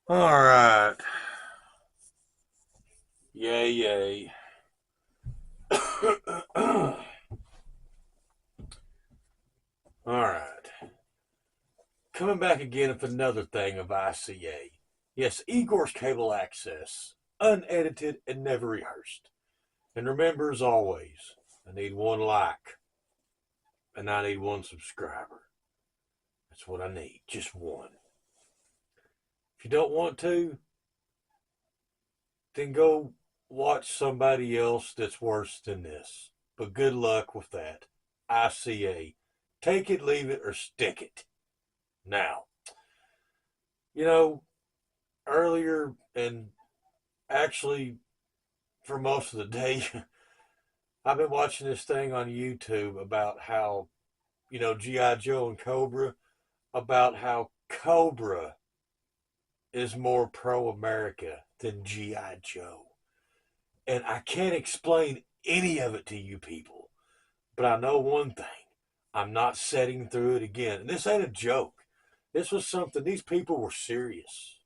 All right. Yay, yay. All right. Coming back again with another thing of ICA. Yes, Igor's cable access. Unedited and never rehearsed. And remember, as always, I need one like and I need one subscriber. That's what I need. Just one. If you don't want to, then go watch somebody else that's worse than this. But good luck with that. ICA. Take it, leave it, or stick it. Now, you know, earlier and actually for most of the day, I've been watching this thing on YouTube about how, G.I. Joe and Cobra, about how Cobra is more pro America than G.I. Joe. And I can't explain any of it to you people, but I know one thing. I'm not setting through it again. And this ain't a joke. This was something, these people were serious.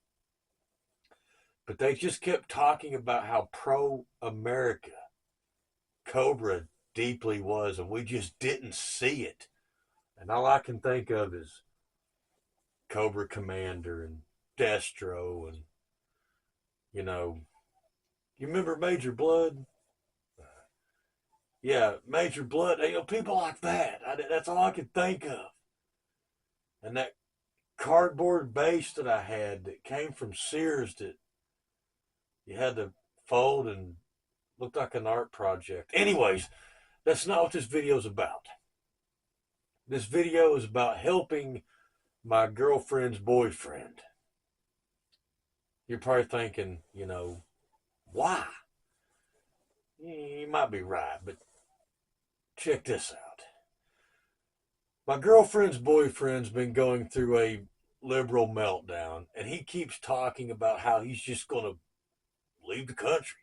But they just kept talking about how pro America Cobra deeply was, and we just didn't see it. And all I can think of is Cobra Commander and Destro, and you know, you remember Major Blood? Yeah, Major Blood. People like that. That's all I could think of. And that cardboard base that I had that came from Sears that you had to fold and looked like an art project. Anyways, that's not what this video is about. This video is about helping my girlfriend's boyfriend. You're probably thinking, why? You might be right, but check this out. My girlfriend's boyfriend's been going through a liberal meltdown, and he keeps talking about how he's just going to leave the country.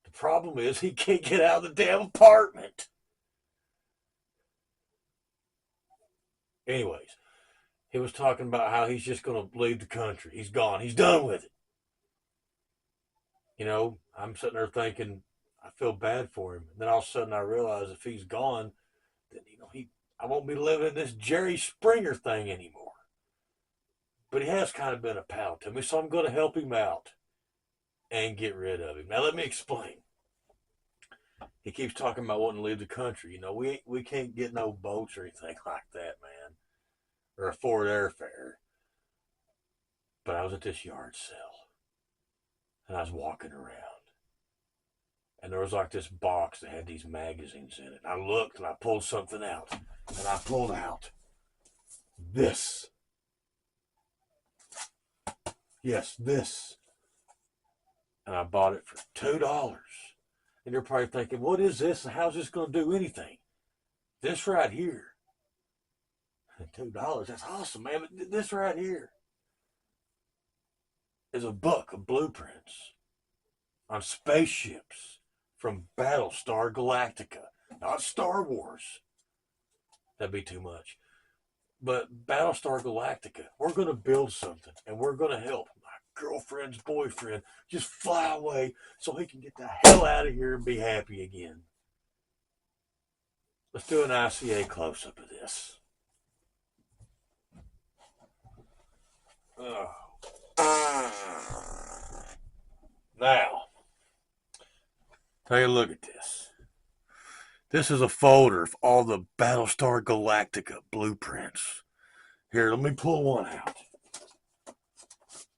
The problem is he can't get out of the damn apartment. Anyways, he was talking about how he's just going to leave the country. He's gone. He's done with it. I'm sitting there thinking, I feel bad for him. And then all of a sudden I realize if he's gone, then, I won't be living this Jerry Springer thing anymore. But he has kind of been a pal to me, so I'm going to help him out and get rid of him. Now, let me explain. He keeps talking about wanting to leave the country. We can't get no boats or anything like that, man, or afford airfare. But I was at this yard sale, and I was walking around, and there was like this box that had these magazines in it. I looked, and I pulled something out, and I pulled out this. Yes, this. And I bought it for $2. And you're probably thinking, what is this, and how's this going to do anything? This right here. $2, that's awesome, man. But this right here is a book of blueprints on spaceships from Battlestar Galactica. Not Star Wars. That'd be too much. But Battlestar Galactica. We're going to build something, and we're going to help my girlfriend's boyfriend just fly away so he can get the hell out of here and be happy again. Let's do an ICA close-up of this. Oh. Now, take a look at this. This is a folder of all the Battlestar Galactica blueprints. Here, let me pull one out.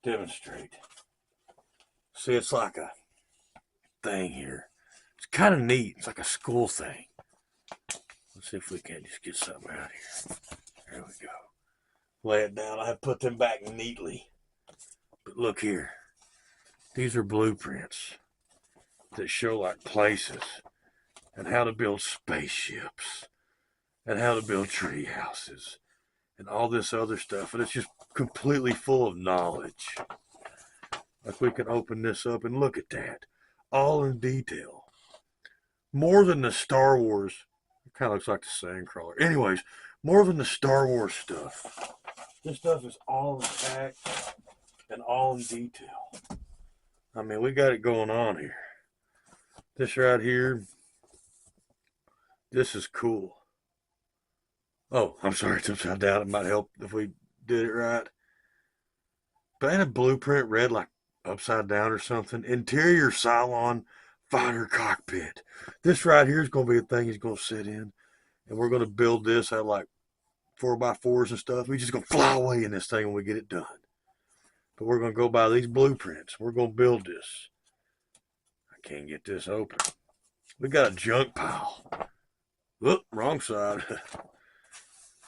Demonstrate. See, it's like a thing here. It's kind of neat. It's like a school thing. Let's see if we can just get something out here. There we go. Lay it down. I have put them back neatly. But look here. These are blueprints that show like places and how to build spaceships and how to build tree houses and all this other stuff. And it's just completely full of knowledge. Like we can open this up and look at that. All in detail. More than the Star Wars. It kind of looks like the Sandcrawler. Anyways, more than the Star Wars stuff. This stuff is all intact. and all in detail. I mean, we got it going on here. This right here, this is cool. Oh, I'm sorry, it's upside down. It might help if we did it right. But ain't a blueprint read like upside down or something? Interior Cylon fighter cockpit. This right here is going to be a thing he's going to sit in. And we're going to build this out of like 4x4s and stuff. We're just going to fly away in this thing when we get it done. But we're going to go by these blueprints. We're going to build this. I can't get this open. We got a junk pile. Whoop, wrong side.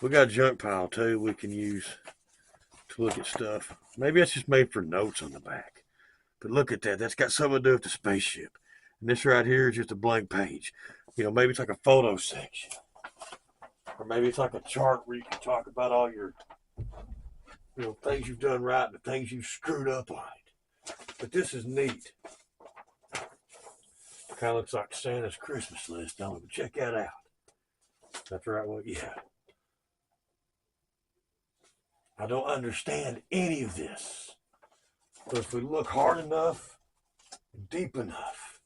We got a junk pile too we can use to look at stuff. Maybe that's just made for notes on the back. But look at that. That's got something to do with the spaceship. And this right here is just a blank page. You know, maybe it's like a photo section. Or maybe it's like a chart where you can talk about all your, things you've done right and the things you've screwed up on it. But this is neat. Kind of looks like Santa's Christmas list, don't it? But check that out. That's the right one. Yeah. I don't understand any of this. But if we look hard enough, deep enough,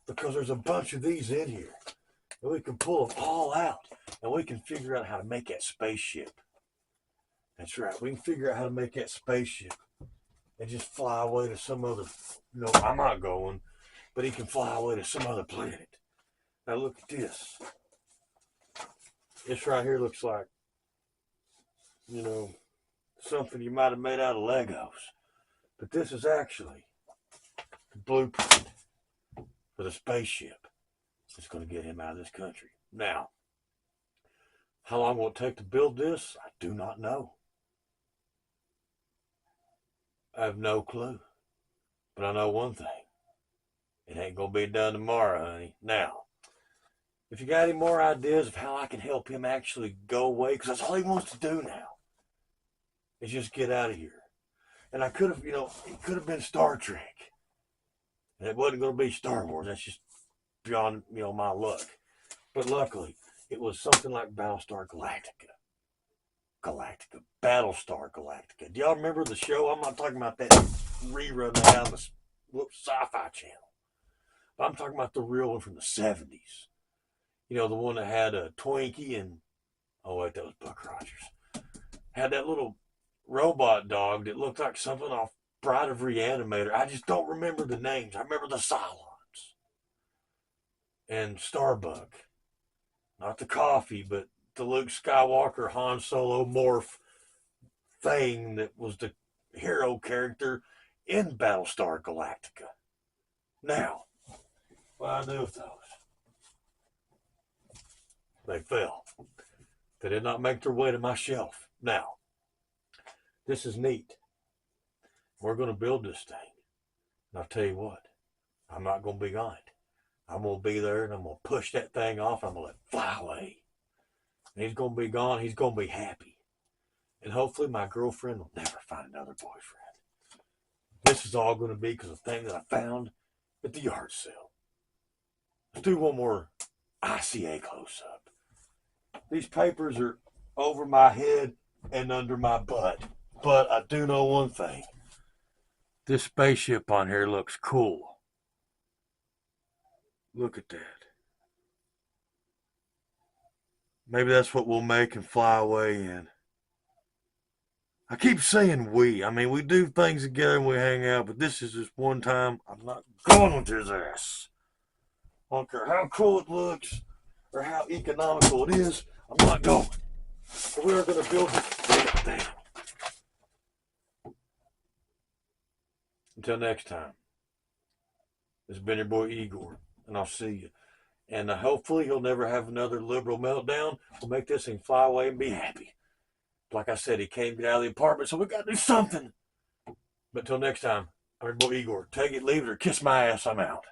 because there's a bunch of these in here, and we can pull them all out, and we can figure out how to make that spaceship. That's right. We can figure out how to make that spaceship and just fly away to some other, I'm not going, but he can fly away to some other planet. Now look at this. This right here looks like, something you might have made out of Legos. But this is actually the blueprint for the spaceship that's going to get him out of this country. Now, how long will it take to build this? I do not know. I have no clue. But I know one thing. It ain't going to be done tomorrow, honey. Now, if you got any more ideas of how I can help him actually go away, because that's all he wants to do now, is just get out of here. And I could have, it could have been Star Trek. And it wasn't going to be Star Wars. That's just beyond, my luck. But luckily, it was something like Battlestar Galactica. Battlestar Galactica. Do y'all remember the show? I'm not talking about that rerun they had on the Sci-Fi Channel. But I'm talking about the real one from the 70s. The one that had a Twinkie and, oh wait, that was Buck Rogers. Had that little robot dog that looked like something off Bride of Reanimator. I just don't remember the names. I remember the Cylons. And Starbuck. Not the coffee, but the Luke Skywalker Han Solo morph thing that was the hero character in Battlestar Galactica. Now, what do I do with those? They fell. They did not make their way to my shelf. Now, this is neat. We're going to build this thing. And I'll tell you what, I'm not going to be on it. I'm going to be there and I'm going to push that thing off. I'm going to let it fly away. And he's going to be gone. He's going to be happy. And hopefully my girlfriend will never find another boyfriend. This is all going to be because of the thing that I found at the yard sale. Let's do one more ICA close-up. These papers are over my head and under my butt. But I do know one thing. This spaceship on here looks cool. Look at that. Maybe that's what we'll make and fly away in. I keep saying we. I mean, we do things together and we hang out, but this is just one time I'm not going with his ass. I don't care how cool it looks or how economical it is, I'm not going. But we are going to build this thing. Until next time, this has been your boy Igor, and I'll see you. And hopefully he'll never have another liberal meltdown. We'll make this thing fly away and be happy. Like I said, he can't get out of the apartment, so we got to do something. But until next time, I'm your boy Igor. Take it, leave it, or kiss my ass. I'm out.